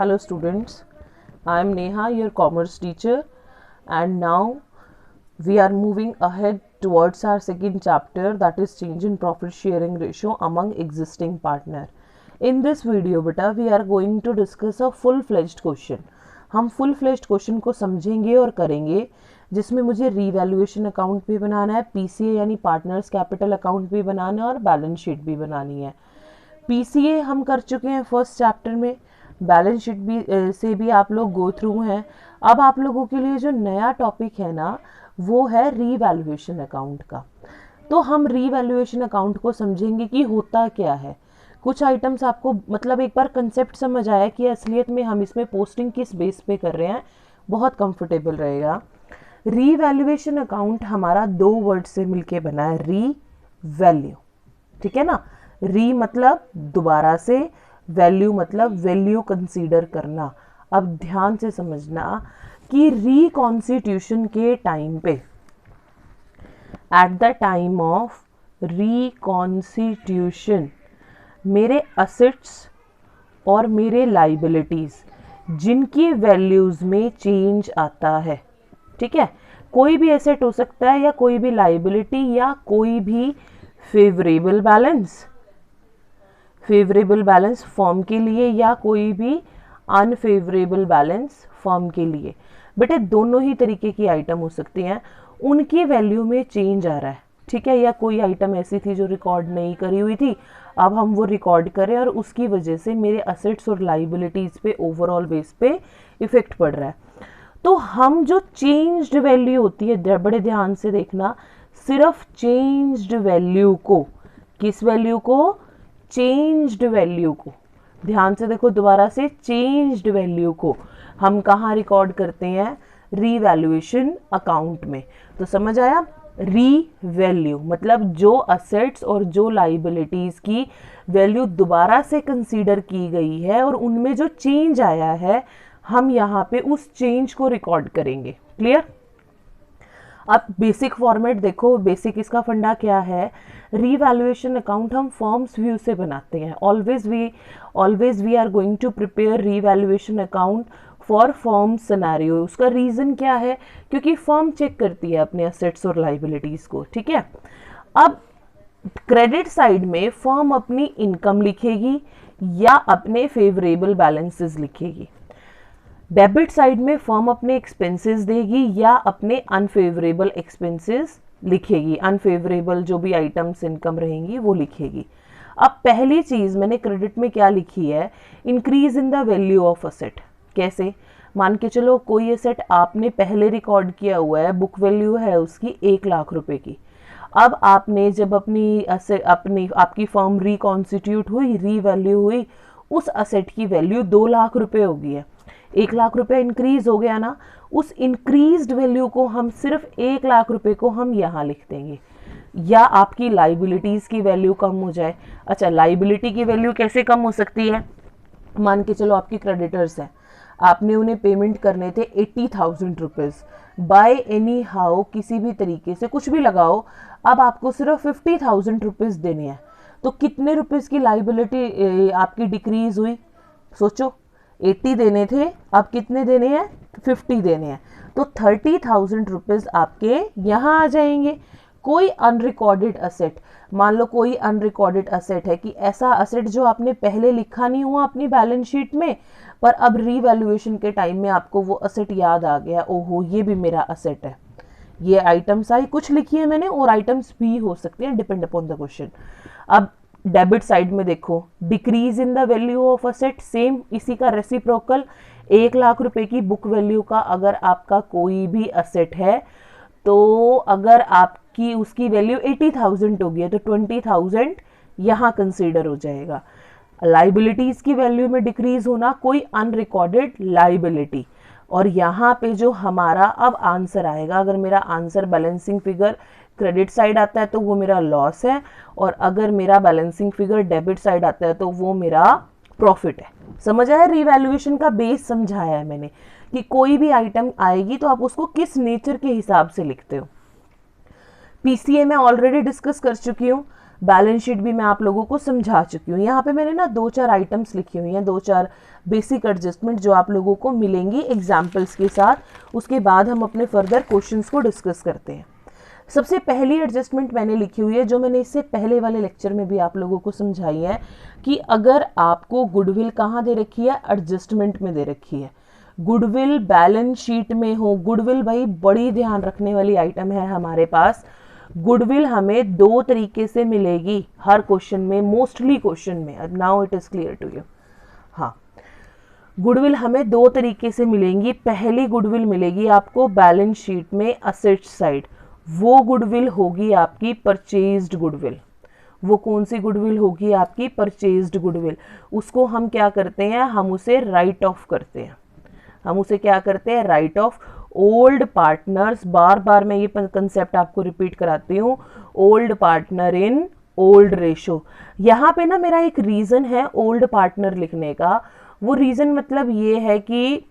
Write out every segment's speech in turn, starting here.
Hello students, I am Neha, your commerce teacher, and now we are moving ahead towards our second chapter, that is change in profit sharing ratio among existing partner. In this video beta we are going to discuss a full fledged question. हम full fledged question को समझेंगे और करेंगे, जिसमें मुझे revaluation account भी बनाना है, PCA यानी पार्टनर्स कैपिटल अकाउंट भी बनाना है और बैलेंस शीट भी बनानी है। पीसीए हम कर चुके हैं फर्स्ट चैप्टर में, बैलेंस शीट भी से भी आप लोग गो थ्रू हैं। अब आप लोगों के लिए जो नया टॉपिक है ना, वो है रीवैल्यूएशन अकाउंट का। तो हम रीवैल्यूएशन अकाउंट को समझेंगे कि होता क्या है। कुछ आइटम्स आपको मतलब एक बार कंसेप्ट समझ आया कि असलियत में हम इसमें पोस्टिंग किस बेस पे कर रहे हैं, बहुत कंफर्टेबल रहेगा। रीवैल्यूएशन अकाउंट हमारा दो वर्ड से मिलके बना है, री वैल्यू, ठीक है ना। री मतलब दोबारा से, वैल्यू मतलब वैल्यू कंसीडर करना। अब ध्यान से समझना कि रिकॉन्स्टिट्यूशन के टाइम पे, at the time of reconstitution, मेरे असेट्स और मेरे लाइबिलिटीज जिनकी वैल्यूज में चेंज आता है, ठीक है। कोई भी एसेट हो सकता है या कोई भी लाइबिलिटी या कोई भी फेवरेबल बैलेंस फॉर्म के लिए या कोई भी अनफेवरेबल बैलेंस फॉर्म के लिए। बेटे दोनों ही तरीके की आइटम हो सकती हैं, उनकी वैल्यू में चेंज आ रहा है, ठीक है। या कोई आइटम ऐसी थी जो रिकॉर्ड नहीं करी हुई थी, अब हम वो रिकॉर्ड करें और उसकी वजह से मेरे असेट्स और लाइबिलिटीज पे ओवरऑल बेस पे इफेक्ट पड़ रहा है। तो हम जो चेंज्ड वैल्यू होती है, बड़े ध्यान से देखना, सिर्फ चेंज्ड वैल्यू को, किस वैल्यू को, चेंज्ड वैल्यू को, ध्यान से देखो दोबारा से, चेंज्ड वैल्यू को हम कहाँ रिकॉर्ड करते हैं, रीवैल्यूएशन अकाउंट में। तो समझ आया, री वैल्यू मतलब जो असेट्स और जो लाइबिलिटीज की वैल्यू दोबारा से कंसीडर की गई है और उनमें जो चेंज आया है, हम यहाँ पे उस चेंज को रिकॉर्ड करेंगे। क्लियर। अब बेसिक फॉर्मेट देखो, बेसिक इसका फंडा क्या है। रीवैल्यूएशन अकाउंट हम फॉर्म्स व्यू से बनाते हैं। Always we are going to prepare revaluation account for form scenario. उसका रीजन क्या है, क्योंकि फॉर्म चेक करती है अपने असेट्स और लाइबिलिटीज को, ठीक है। अब क्रेडिट साइड में फॉर्म अपनी इनकम लिखेगी या अपने फेवरेबल बैलेंसेस लिखेगी। डेबिट साइड में फर्म अपने एक्सपेंसेस देगी या अपने अनफेवरेबल एक्सपेंसेस लिखेगी, अनफेवरेबल जो भी आइटम्स इनकम रहेंगी वो लिखेगी। अब पहली चीज मैंने क्रेडिट में क्या लिखी है, increase in the value of asset. कैसे, मान के चलो कोई एसेट आपने पहले रिकॉर्ड किया हुआ है, बुक वैल्यू है उसकी 1 लाख रुपए की। अब आपने जब आपकी फर्म रिकॉन्स्टिट्यूट हुई, रीवैल्यू हुई, उस असेट की वैल्यू 2 लाख रुपए हो गई है, 1 लाख रुपए इंक्रीज हो गया ना। उस इंक्रीज्ड वैल्यू को हम सिर्फ 1 लाख रुपए को हम यहाँ लिख देंगे। या आपकी लाइबिलिटीज की वैल्यू कम हो जाए। अच्छा, लाइबिलिटी की वैल्यू कैसे कम हो सकती है, मान के चलो आपकी क्रेडिटर्स हैं, आपने उन्हें पेमेंट करने थे 80,000 रुपीज़, बाय एनी हाउ किसी भी तरीके से कुछ भी लगाओ, अब आपको सिर्फ 50,000 रुपीज़ देने हैं। तो कितने रुपीज़ की लाइबिलिटी आपकी डिक्रीज हुई, सोचो। 80 देने थे, अब कितने देने हैं, 50 देने हैं, तो 30,000 रुपीज़ आपके यहाँ आ जाएंगे। कोई अनरिकॉर्डेड असेट, मान लो कोई अनरिकॉर्डेड असेट है कि ऐसा असेट जो आपने पहले लिखा नहीं हुआ अपनी बैलेंस शीट में, पर अब रीवैल्यूएशन के टाइम में आपको वो असेट याद आ गया, ओहो ये भी मेरा असेट है। ये आइटम्स आई, कुछ लिखी है मैंने, और आइटम्स भी हो सकते हैं, डिपेंड अपॉन द क्वेश्चन। अब डेबिट साइड में देखो, decrease in the value of asset, same इसी का रेसिप्रोकल। 1 लाख रुपए की बुक वैल्यू का अगर आपका कोई भी असेट है, तो अगर आपकी उसकी वैल्यू 80,000 होगी तो 20,000 यहाँ कंसीडर हो जाएगा। लाइबिलिटीज की वैल्यू में डिक्रीज होना, कोई अनरिकॉर्डेड लाइबिलिटी। और यहाँ पे जो हमारा अब आंसर आएगा, अगर मेरा answer balancing figure credit side आता है तो वो मेरा लॉस है, और अगर मेरा बैलेंसिंग फिगर डेबिट साइड आता है तो वो मेरा प्रॉफिट है। समझ आया, रीवैल्यूएशन का बेस समझाया है मैंने कि कोई भी आइटम आएगी तो आप उसको किस नेचर के हिसाब से लिखते हो। पीसीए में ऑलरेडी डिस्कस कर चुकी हूँ, बैलेंस शीट भी मैं आप लोगों को समझा चुकी हूँ। यहाँ पे मैंने ना 2-4 आइटम्स लिखी हुई हैं, 2-4 बेसिक एडजस्टमेंट जो आप लोगों को मिलेंगी एग्जाम्पल्स के साथ। उसके बाद हम अपने फर्दर क्वेश्चंस को डिस्कस करते हैं। सबसे पहली एडजस्टमेंट मैंने लिखी हुई है, जो मैंने इससे पहले वाले लेक्चर में भी आप लोगों को समझाई है, कि अगर आपको गुडविल कहाँ दे रखी है, एडजस्टमेंट में दे रखी है, गुडविल बैलेंस शीट में हो। गुडविल भाई बड़ी ध्यान रखने वाली आइटम है हमारे पास। गुडविल हमें 2 तरीके से मिलेगी हर क्वेश्चन में, मोस्टली क्वेश्चन में। Now it is clear to you. हाँ, गुडविल हमें 2 तरीके से मिलेंगी। पहली गुडविल मिलेगी आपको बैलेंस शीट में असेट साइड, वो गुडविल होगी आपकी परचेज्ड गुडविल। वो कौन सी गुडविल होगी आपकी, परचेज्ड गुडविल। उसको हम क्या करते हैं, हम उसे राइट ऑफ करते हैं। हम उसे क्या करते हैं, राइट ऑफ। ओल्ड पार्टनर्स, बार बार मैं ये कंसेप्ट आपको रिपीट कराती हूँ, old partner in old ratio. यहाँ पे ना मेरा एक रीजन है ओल्ड पार्टनर लिखने का। वो रीजन मतलब ये है कि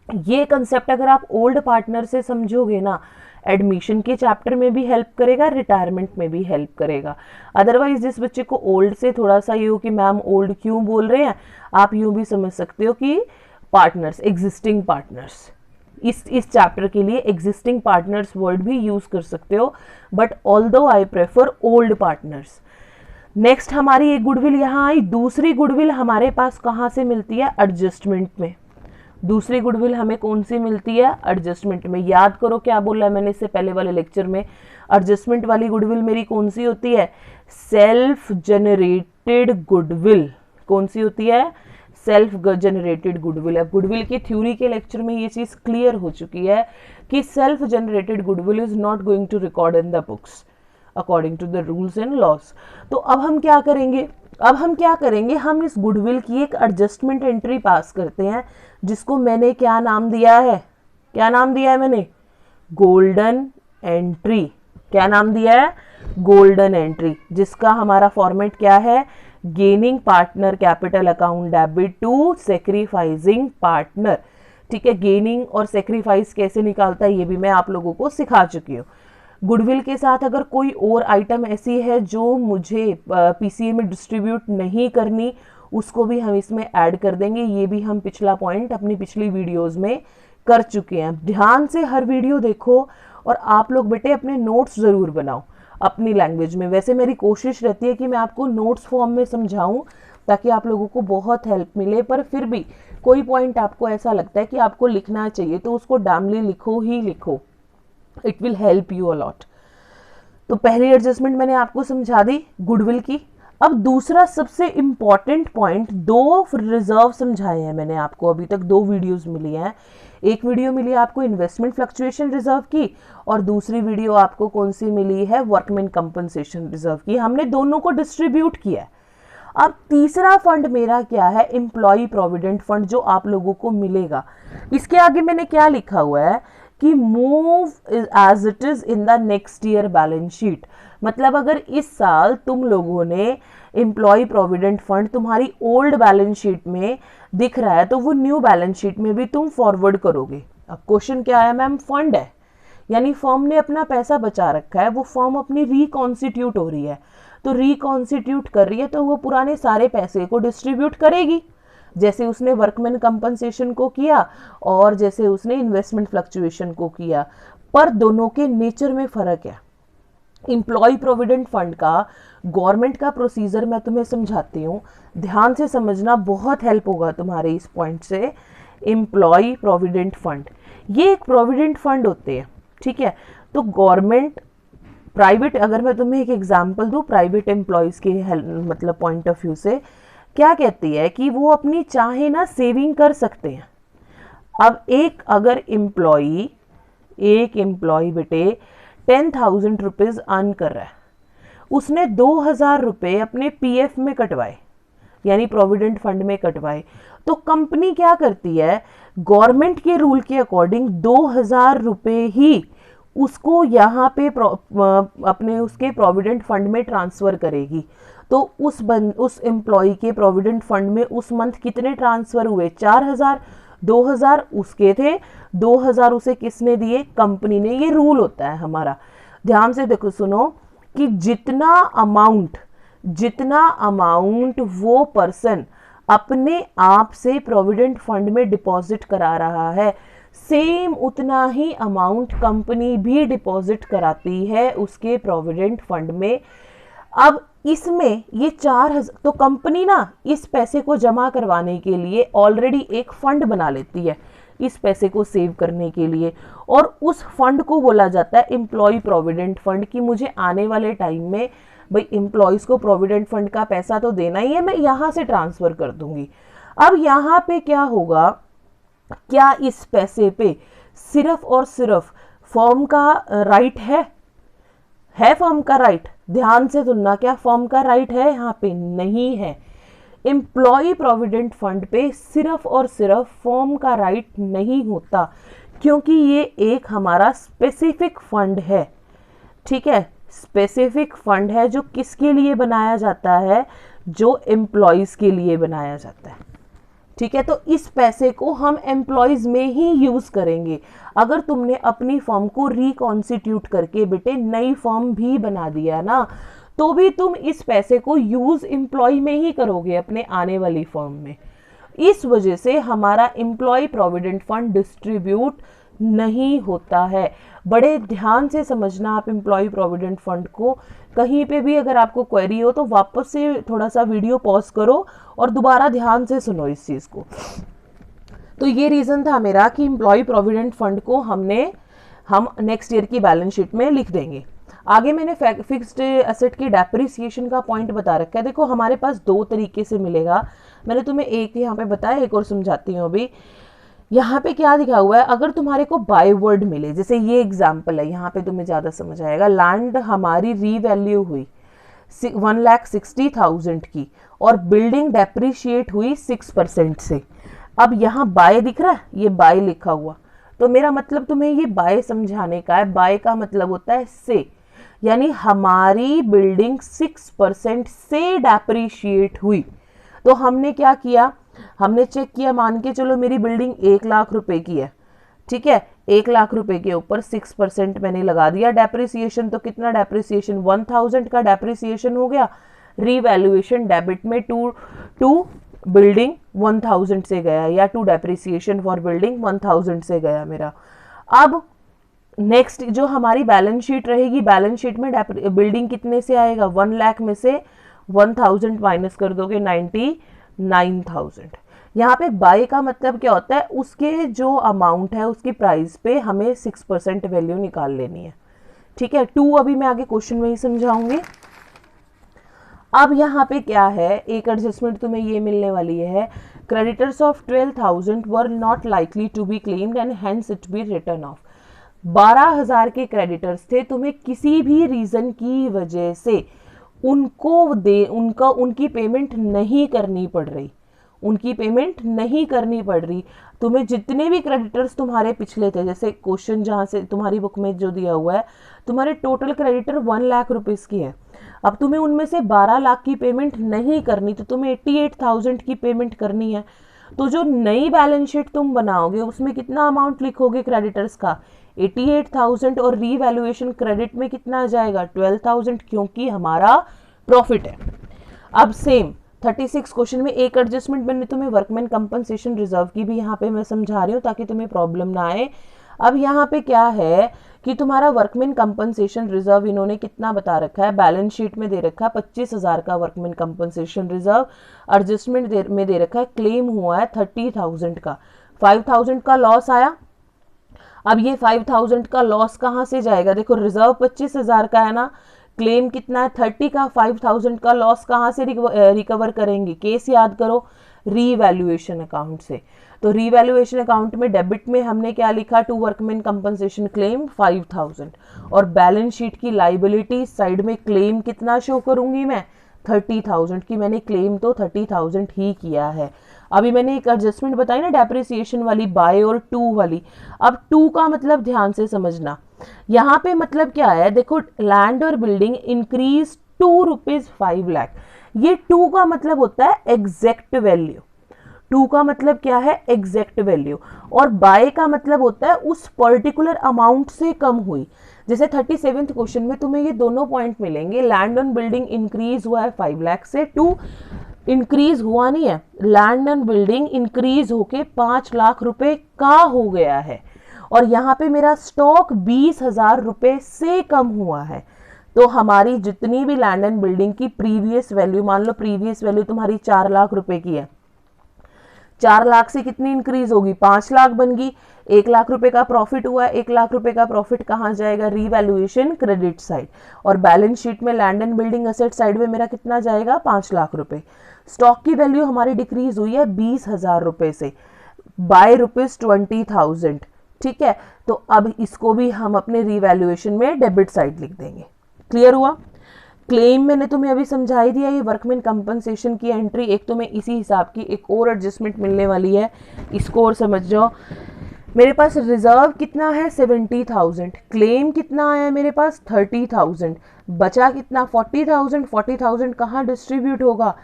ये कंसेप्ट अगर आप ओल्ड पार्टनर से समझोगे ना, एडमिशन के चैप्टर में भी हेल्प करेगा, रिटायरमेंट में भी हेल्प करेगा। अदरवाइज जिस बच्चे को ओल्ड से थोड़ा सा ये हो कि मैम ओल्ड क्यों बोल रहे हैं, आप यूं भी समझ सकते हो कि पार्टनर्स, एग्जिस्टिंग पार्टनर्स, इस चैप्टर के लिए एग्जिस्टिंग पार्टनर्स वर्ड भी यूज कर सकते हो, but although I prefer old partners. Next हमारी एक गुडविल यहाँ आई। दूसरी गुडविल हमारे पास कहाँ से मिलती है, एडजस्टमेंट में। दूसरी गुडविल हमें कौन सी मिलती है, एडजस्टमेंट में। याद करो क्या बोला मैंने इससे पहले वाले लेक्चर में, एडजस्टमेंट वाली गुडविल मेरी कौन सी होती है, सेल्फ जनरेटेड गुडविल। कौन सी होती है, सेल्फ जनरेटेड गुडविल। अब गुडविल की थ्योरी के लेक्चर में ये चीज क्लियर हो चुकी है कि self generated goodwill is not going to record in the books according to the rules and laws. तो अब हम क्या करेंगे, हम इस गुडविल की एक एडजस्टमेंट एंट्री पास करते हैं, जिसको मैंने क्या नाम दिया है, मैंने गोल्डन एंट्री। क्या नाम दिया है, गोल्डन एंट्री, जिसका हमारा फॉर्मेट क्या है, gaining partner capital account debit to sacrificing partner. ठीक है, गेनिंग और सेक्रीफाइस कैसे निकालता है ये भी मैं आप लोगों को सिखा चुकी हूँ। गुडविल के साथ अगर कोई और आइटम ऐसी है जो मुझे पीसीए में डिस्ट्रीब्यूट नहीं करनी, उसको भी हम इसमें ऐड कर देंगे। ये भी हम पिछला पॉइंट अपनी पिछली वीडियोस में कर चुके हैं। ध्यान से हर वीडियो देखो और आप लोग बेटे अपने नोट्स जरूर बनाओ अपनी लैंग्वेज में। वैसे मेरी कोशिश रहती है कि मैं आपको नोट्स फॉर्म में समझाऊं ताकि आप लोगों को बहुत हेल्प मिले, पर फिर भी कोई पॉइंट आपको ऐसा लगता है कि आपको लिखना चाहिए तो उसको डैमली लिखो ही लिखो, it will help you a lot. तो पहली एडजस्टमेंट मैंने आपको समझा दी गुडविल की। अब दूसरा सबसे इंपॉर्टेंट पॉइंट, 2 रिजर्व समझाए हैं मैंने आपको, अभी तक 2 वीडियोस मिली हैं। एक वीडियो मिली आपको इन्वेस्टमेंट फ्लक्चुएशन रिजर्व की, और दूसरी वीडियो आपको कौन सी मिली है, वर्कमैन कंपनसेशन रिजर्व की। हमने दोनों को डिस्ट्रीब्यूट किया है। अब तीसरा फंड मेरा क्या है, एम्प्लॉय प्रोविडेंट फंड, जो आप लोगों को मिलेगा। इसके आगे मैंने क्या लिखा हुआ है कि move as it is in the next year balance sheet. मतलब अगर इस साल तुम लोगों ने एम्प्लॉय प्रोविडेंट फंड तुम्हारी ओल्ड बैलेंस शीट में दिख रहा है, तो वो न्यू बैलेंस शीट में भी तुम फॉरवर्ड करोगे। अब क्वेश्चन क्या है मैम, फंड है, यानी फर्म ने अपना पैसा बचा रखा है, वो फर्म अपनी रिकॉन्स्टिट्यूट हो रही है, तो रिकॉन्स्टिट्यूट कर रही है तो वो पुराने सारे पैसे को डिस्ट्रीब्यूट करेगी, जैसे उसने वर्कमैन कंपनसेशन को किया और जैसे उसने इन्वेस्टमेंट फ्लक्चुएशन को किया। पर दोनों के नेचर में फर्क है। एम्प्लॉय प्रोविडेंट फंड का गवर्नमेंट का प्रोसीजर मैं तुम्हें समझाती हूँ, ध्यान से समझना, बहुत हेल्प होगा तुम्हारे इस पॉइंट से। एम्प्लॉय प्रोविडेंट फंड, ये एक प्रोविडेंट फंड होते हैं, ठीक है। तो गवर्नमेंट प्राइवेट, अगर मैं तुम्हें एक एग्जांपल दूं प्राइवेट एम्प्लॉयज के मतलब पॉइंट ऑफ व्यू से, क्या कहती है कि वो अपनी चाहे ना सेविंग कर सकते हैं। अब अगर एक एम्प्लॉय बेटे 10,000 रुपीज अर्न कर रहा है, उसने 2,000 रुपये अपने पीएफ में कटवाए, यानी प्रोविडेंट फंड में कटवाए, तो कंपनी क्या करती है, गवर्नमेंट के रूल के अकॉर्डिंग 2,000 रुपये ही उसको यहाँ पे अपने उसके प्रोविडेंट फंड में ट्रांसफर करेगी। तो उस एम्प्लॉय के प्रोविडेंट फंड में उस मंथ कितने ट्रांसफर हुए, 4,000, 2,000 उसके थे, 2,000 उसे किसने दिए, कंपनी ने। ये रूल होता है हमारा, ध्यान से देखो सुनो। कि जितना अमाउंट वो पर्सन अपने आप से प्रोविडेंट फंड में डिपॉजिट करा रहा है, सेम उतना ही अमाउंट कंपनी भी डिपॉजिट कराती है उसके प्रोविडेंट फंड में। अब इसमें ये 4,000, तो कंपनी ना इस पैसे को जमा करवाने के लिए ऑलरेडी एक फंड बना लेती है इस पैसे को सेव करने के लिए, और उस फंड को बोला जाता है एम्प्लॉय प्रोविडेंट फंड, कि मुझे आने वाले टाइम में भाई एम्प्लॉयज को प्रोविडेंट फंड का पैसा तो देना ही है, मैं यहां से ट्रांसफर कर दूंगी। अब यहां पे क्या होगा, क्या इस पैसे पे सिर्फ और सिर्फ फर्म का राइट है फर्म का राइट? ध्यान से सुनना, क्या फर्म का राइट है? यहाँ पे नहीं है। एम्प्लॉय प्रोविडेंट फंड पे सिर्फ और सिर्फ फर्म का राइट नहीं होता, क्योंकि ये एक हमारा स्पेसिफिक फंड है, ठीक है, स्पेसिफिक फंड है जो किसके लिए बनाया जाता है, जो एम्प्लॉयज के लिए बनाया जाता है, ठीक है। तो इस पैसे को हम एम्प्लॉयज में ही यूज करेंगे। अगर तुमने अपनी फर्म को रिकॉन्स्टिट्यूट करके बेटे नई फर्म भी बना दिया ना, तो भी तुम इस पैसे को यूज एम्प्लॉय में ही करोगे अपने आने वाली फर्म में। इस वजह से हमारा एम्प्लॉय प्रोविडेंट फंड डिस्ट्रीब्यूट नहीं होता है। बड़े ध्यान से समझना आप एम्प्लॉय प्रोविडेंट फंड को। कहीं पे भी अगर आपको क्वेरी हो तो वापस से थोड़ा सा वीडियो पॉज करो और दोबारा ध्यान से सुनो इस चीज को। तो ये रीजन था मेरा कि एम्प्लॉय प्रोविडेंट फंड को हम नेक्स्ट ईयर की बैलेंस शीट में लिख देंगे। आगे मैंने फिक्स्ड एसेट की डेप्रिसिएशन का पॉइंट बता रखा है। देखो हमारे पास दो तरीके से मिलेगा, मैंने तुम्हें एक यहाँ पे बताया, एक और समझाती हूँ अभी। यहाँ पे क्या लिखा हुआ है, अगर तुम्हारे को बाय वर्ड मिले, जैसे ये एग्जाम्पल है, यहाँ पे तुम्हें ज्यादा समझ आएगा। लैंड हमारी रीवैल्यू हुई 1,60,000 की और बिल्डिंग डेप्रिशिएट हुई 6% से। अब यहाँ बाय दिख रहा है, ये बाय लिखा हुआ, तो मेरा मतलब तुम्हें ये बाय समझाने का है। बाय का मतलब होता है से, यानी हमारी बिल्डिंग 6% से डेप्रिशिएट हुई। तो हमने क्या किया, हमने चेक किया, मान के चलो मेरी बिल्डिंग 1,00,000 रुपए की है, ठीक है, 1,00,000 रुपए के ऊपर 6% मैंने लगा दिया डेप्रिसिएशन। तो कितना डेप्रिसिएशन, 1,000 का डेप्रिसिएशन हो गया। रीवैल्यूएशन डेबिट में टू बिल्डिंग 1,000 से गया, या टू डेप्रिसिएशन फॉर बिल्डिंग 1,000 से गया मेरा। अब नेक्स्ट जो हमारी बैलेंस शीट रहेगी, बैलेंस शीट में बिल्डिंग कितने से आएगा, 1,00,000 में से 1,000 माइनस कर दोगे 99,000। यहाँ पे बाय का मतलब क्या होता है, उसके जो अमाउंट है उसकी प्राइस पे हमें 6% वैल्यू निकाल लेनी है, ठीक है। 2 अभी मैं आगे क्वेश्चन में ही समझाऊंगी। अब यहाँ पे क्या है, एक एडजस्टमेंट तुम्हें ये मिलने वाली है, creditors of 12,000 were not likely to be claimed and hence it be written off. 12,000 के क्रेडिटर्स थे, तुम्हें किसी भी रीजन की वजह से उनकी पेमेंट नहीं करनी पड़ रही, उनकी पेमेंट नहीं करनी पड़ रही। तुम्हें जितने भी क्रेडिटर्स तुम्हारे पिछले थे, जैसे क्वेश्चन जहां से तुम्हारी बुक में जो दिया हुआ है, तुम्हारे टोटल क्रेडिटर 1,00,000 रुपीस की है। अब तुम्हें उनमें से 12,00,000 की पेमेंट नहीं करनी, तो तुम्हें 88,000 की पेमेंट करनी है। तो जो नई बैलेंस शीट तुम बनाओगे उसमें कितना अमाउंट लिखोगे क्रेडिटर्स का, 88,000, और रीवैल्यूएशन क्रेडिट में कितना आ जाएगा, 12,000, क्योंकि हमारा प्रॉफिट है। अब सेम 36 क्वेश्चन में एक एडजस्टमेंट मैंने तुम्हें वर्कमैन कंपनसेशन रिजर्व की भी यहाँ पे मैं समझा रही हूँ ताकि तुम्हें प्रॉब्लम ना आए। अब यहाँ पे क्या है कि तुम्हारा वर्कमैन कंपनसेशन रिजर्व इन्होंने कितना बता रखा है, बैलेंस शीट में दे रखा है 25,000 का वर्कमैन कंपनसेशन रिजर्व, एडजस्टमेंट में दे रखा है क्लेम हुआ है 30,000 का, 5,000 का लॉस आया। अब ये 5,000 का लॉस कहाँ से जाएगा, देखो रिजर्व 25,000 का है ना, क्लेम कितना है 30 का, 5,000 का लॉस कहाँ से रिकवर करेंगे, केस याद करो, रीवैल्यूएशन अकाउंट से। तो रीवैल्यूएशन अकाउंट में डेबिट में हमने क्या लिखा, टू वर्कमैन कंपनसेशन क्लेम 5,000, और बैलेंस शीट की लाइबिलिटी साइड में क्लेम कितना शो करूंगी मैं, 30,000 की। मैंने क्लेम तो 30,000 ही किया है। अभी मैंने एक एडजस्टमेंट बताई ना डेप्रिसिएशन वाली, बाय और 2 वाली। अब 2 का मतलब ध्यान से समझना, यहाँ पे मतलब क्या है, देखो लैंड और बिल्डिंग इंक्रीज टू ₹5 लाख, ये 2 का मतलब होता है एग्जैक्ट वैल्यू। टू का मतलब क्या है, एग्जैक्ट वैल्यू, और बाय का मतलब होता है उस पर्टिकुलर अमाउंट से कम हुई। जैसे 37th क्वेश्चन में तुम्हें ये दोनों पॉइंट मिलेंगे, लैंड ऑन बिल्डिंग इंक्रीज हुआ है 5 लाख से, टू इंक्रीज हुआ नहीं है, लैंड ऑन बिल्डिंग इंक्रीज होके 5 लाख रुपए का हो गया है, और यहाँ पे मेरा स्टॉक 20,000 रुपए से कम हुआ है। तो हमारी जितनी भी लैंड एंड बिल्डिंग की प्रीवियस वैल्यू, मान लो प्रीवियस वैल्यू तुम्हारी 4 लाख रुपए की है, 4 लाख से कितनी इंक्रीज होगी, 5 लाख बन गई। 1 लाख रुपए का प्रॉफिट हुआ, 1 लाख रुपए का प्रॉफिट कहाँ जाएगा, रीवैल्यूएशन क्रेडिट साइड, और बैलेंस शीट में land and building asset side में मेरा कितना जाएगा, 5 लाख रुपए। स्टॉक की वैल्यू हमारी डिक्रीज हुई है 20,000 रुपए से, बाय ₹20,000, ठीक है। तो अब इसको भी हम अपने रीवैल्यूएशन में डेबिट साइड लिख देंगे। क्लियर हुआ। क्लेम मैंने तुम्हें अभी समझा ही दिया, ये वर्कमैन कंपनसेशन की एंट्री, एक तुम्हें इसी हिसाब की एक और एडजस्टमेंट मिलने वाली है, इसको और समझ जाओ। मेरे पास रिजर्व कितना है 70,000, क्लेम कितना आया मेरे पास 30,000, बचा कितना 40,000, 40,000 कहाँ डिस्ट्रीब्यूट होगा,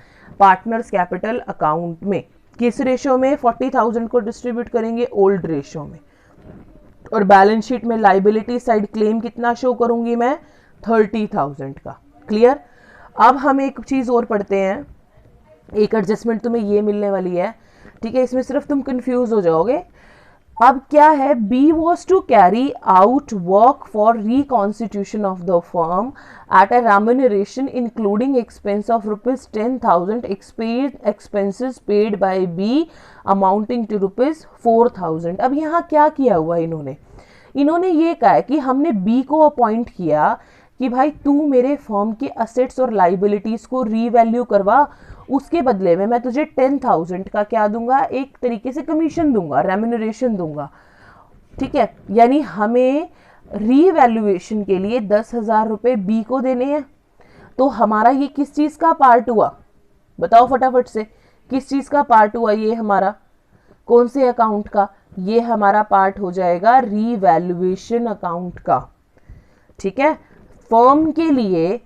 पार्टनर्स कैपिटल अकाउंट में। किस रेशो में, 40,000 को डिस्ट्रीब्यूट करेंगे ओल्ड रेशो में, और बैलेंस शीट में लाइबिलिटी साइड क्लेम कितना शो करूंगी मैं, 30,000 का। क्लियर। अब हम एक चीज और पढ़ते हैं, एक एडजस्टमेंट तुम्हें ये मिलने वाली है, ठीक है, इसमें सिर्फ तुम कंफ्यूज हो जाओगे। अब क्या है, B was to carry out work for reconstitution of the firm at a remuneration including expense of ₹10,000, expenses paid by B amounting to ₹4,000। अब यहाँ क्या किया हुआ इन्होंने ये कहा है कि हमने बी को अपॉइंट किया कि भाई तू मेरे फर्म के असेट्स और लाइबिलिटीज को रीवैल्यू करवा, उसके बदले में मैं तुझे 10,000 का क्या दूंगा, एक तरीके से कमीशन दूंगा, रेम्यूनरेशन दूंगा, ठीक है। यानी हमें रीवैल्यूएशन के लिए 10,000 रुपए बी को देने हैं। तो हमारा ये किस चीज का पार्ट हुआ, बताओ फटाफट से, किस चीज का पार्ट हुआ ये हमारा, कौन से अकाउंट का, ये हमारा पार्ट हो जाएगा रीवैल्यूएशन अकाउंट का, ठीक है। फर्म के लिए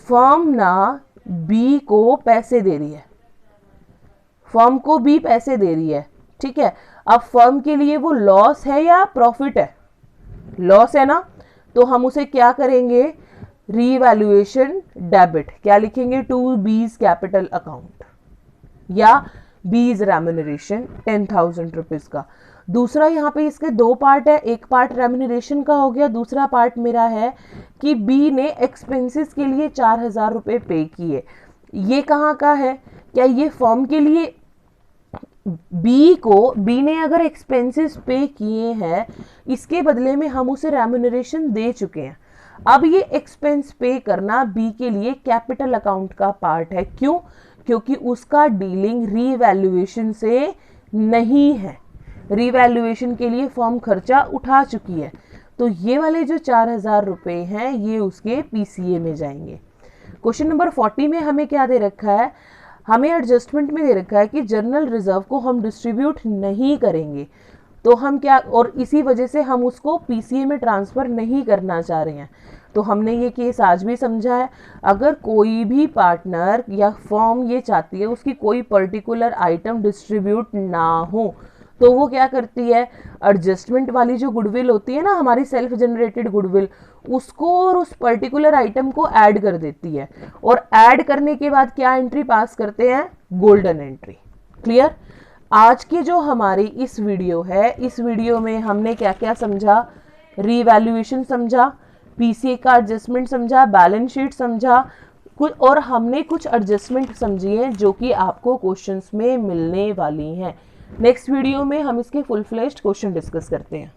फर्म ना बी को पैसे दे रही है, फर्म को बी पैसे दे रही है, ठीक है। अब फर्म के लिए वो लॉस है या प्रॉफिट है, लॉस है ना, तो हम उसे क्या करेंगे, रीवैल्यूएशन डेबिट, क्या लिखेंगे, टू बीज कैपिटल अकाउंट या बीज रेम्यूनरेशन 10,000 रुपीज का। दूसरा यहाँ पे इसके दो पार्ट है, एक पार्ट रेम्यूनरेशन का हो गया, दूसरा पार्ट मेरा है कि बी ने एक्सपेंसेस के लिए 4,000 रुपए पे किए। ये कहाँ का है, क्या ये फॉर्म के लिए, बी ने अगर एक्सपेंसेस पे किए हैं, इसके बदले में हम उसे रेम्यूनरेशन दे चुके हैं। अब ये एक्सपेंस पे करना बी के लिए कैपिटल अकाउंट का पार्ट है, क्यों, क्योंकि उसका डीलिंग रीवैल्यूएशन से नहीं है, रीवैल्यूएशन के लिए फर्म खर्चा उठा चुकी है। तो ये वाले जो 4,000 रुपए हैं ये उसके पीसीए में जाएंगे। क्वेश्चन नंबर 40 में हमें क्या दे रखा है, हमें एडजस्टमेंट में दे रखा है कि जनरल रिजर्व को हम डिस्ट्रीब्यूट नहीं करेंगे, तो हम क्या, और इसी वजह से हम उसको पीसीए में ट्रांसफर नहीं करना चाह रहे हैं। तो हमने ये केस आज भी समझा है, अगर कोई भी पार्टनर या फर्म ये चाहती है उसकी कोई पर्टिकुलर आइटम डिस्ट्रीब्यूट ना हो, तो वो क्या करती है, एडजस्टमेंट वाली जो गुडविल होती है ना हमारी सेल्फ जनरेटेड गुडविल, उसको और उस पर्टिकुलर आइटम को ऐड कर देती है, और ऐड करने के बाद क्या एंट्री पास करते हैं, गोल्डन एंट्री। क्लियर। आज की जो हमारी इस वीडियो है, इस वीडियो में हमने क्या क्या समझा, रीवैल्यूएशन समझा, पीसीए का एडजस्टमेंट समझा, बैलेंस शीट समझा कुछ, और हमने कुछ एडजस्टमेंट समझी हैं जो कि आपको क्वेश्चंस में मिलने वाली हैं। नेक्स्ट वीडियो में हम इसके फुल फ्लेश्ड क्वेश्चन डिस्कस करते हैं।